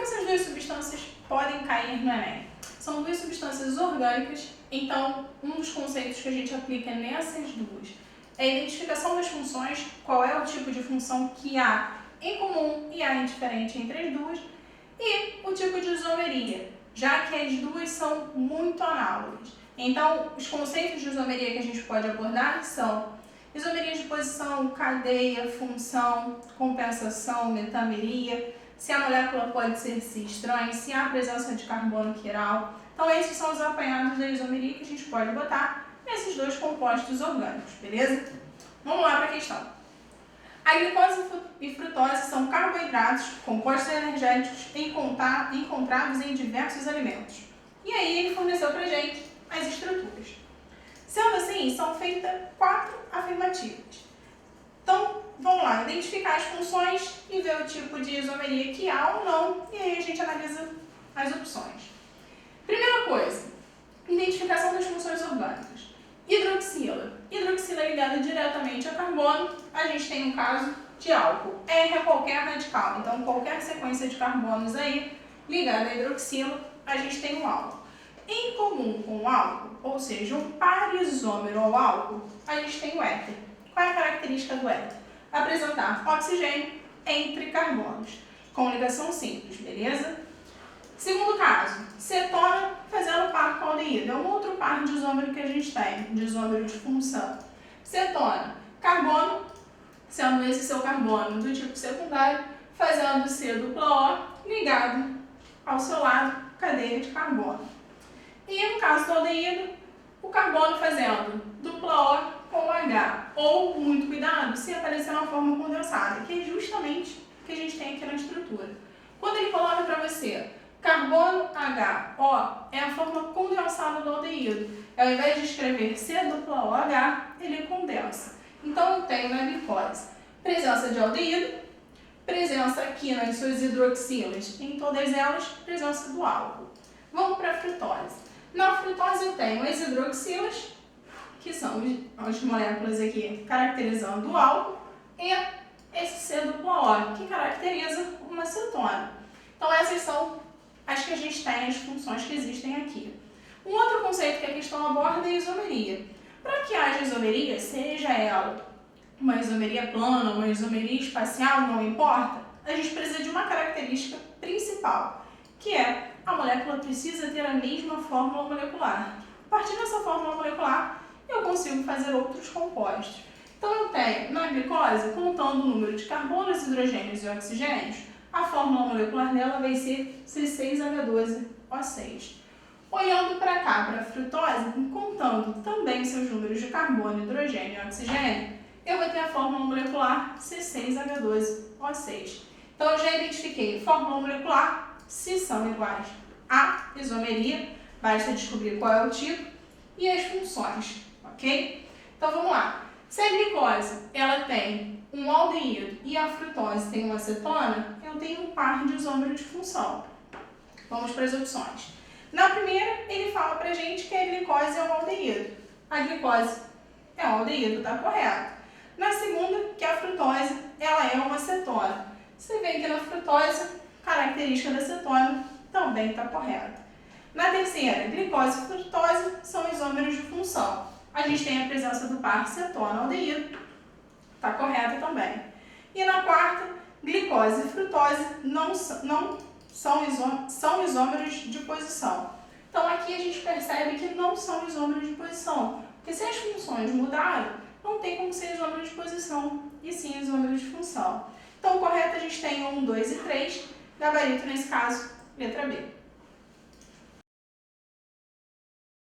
essas duas substâncias podem cair no Enem? São duas substâncias orgânicas, então um dos conceitos que a gente aplica nessas duas é a identificação das funções, qual é o tipo de função que há em comum e há em diferente entre as duas, e o tipo de isomeria, já que as duas são muito análogas. Então, os conceitos de isomeria que a gente pode abordar são isomeria de posição, cadeia, função, compensação, metameria, se a molécula pode ser cis trans, se há presença de carbono quiral. Então, esses são os apanhados da isomeria que a gente pode botar nesses dois compostos orgânicos, beleza? Vamos lá para a questão. A glicose e frutose são carboidratos, compostos energéticos encontrados em diversos alimentos. E aí ele forneceu para a gente as estruturas. Sendo assim, são feitas 4 afirmativas. Então, vamos lá, identificar as funções e ver o tipo de isomeria que há ou não, e aí a gente analisa as opções. Primeira coisa, identificação das funções orgânicas. Hidroxila. Hidroxila é ligada diretamente a carbono, a gente tem um caso de álcool. R é qualquer radical, então qualquer sequência de carbonos aí ligada a hidroxila, a gente tem um álcool. Em comum com o álcool, ou seja, um par isômero ao álcool, a gente tem o éter. Qual é a característica do éter? Apresentar oxigênio entre carbonos, com ligação simples, beleza? Segundo caso, cetona fazendo par com aldeído. É um outro par de isômero que a gente tem, de isômero de função. Cetona, carbono, sendo esse seu carbono do tipo secundário, fazendo C dupla O ligado ao seu lado, cadeia de carbono. E no caso do aldeído, o carbono fazendo dupla O com H. Ou, muito cuidado, se aparecer na forma condensada, que é justamente o que a gente tem aqui na estrutura. Quando ele coloca para você carbono HO, é a forma condensada do aldeído. Ao invés de escrever C dupla OH, ele condensa. Então, eu tenho na glicose presença de aldeído, presença aqui nas suas hidroxilas, em todas elas, presença do álcool. Vamos para a frutose. Na frutose eu tenho as hidroxilas, que são as moléculas aqui caracterizando o álcool, e esse C dupla O, que caracteriza uma cetona. Então, essas são as que a gente tem, as funções que existem aqui. Um outro conceito que a questão aborda é a isomeria. Para que haja isomeria, seja ela uma isomeria plana, uma isomeria espacial, não importa, a gente precisa de uma característica principal, que é a molécula precisa ter a mesma fórmula molecular. A partir dessa fórmula molecular, eu consigo fazer outros compostos. Então, eu tenho na glicose, contando o número de carbonos, hidrogênios e oxigênios, a fórmula molecular dela vai ser C6H12O6. Olhando para cá, para a frutose, contando também seus números de carbono, hidrogênio e oxigênio, eu vou ter a fórmula molecular C6H12O6. Então, eu já identifiquei fórmula molecular, se são iguais à isomeria, basta descobrir qual é o tipo, e as funções, ok? Então, vamos lá. Se a glicose ela tem um aldeído e a frutose tem uma cetona, eu tenho um par de isômero de função. Vamos para as opções. Na primeira, ele fala pra gente que a glicose é um aldeído. A glicose é um aldeído, tá correto. Na segunda, que a frutose ela é uma cetona. Você vê que na frutose, característica da cetona também está correta. Na terceira, glicose e frutose são isômeros de função. A gente tem a presença do par cetona-aldeído, está correta também. E na quarta, glicose e frutose são isômeros de posição. Então, aqui a gente percebe que não são isômeros de posição, porque se as funções mudaram, não tem como ser isômero de posição, e sim isômero de função. Então, o correto a gente tem 1, 2 e 3, gabarito nesse caso, letra B.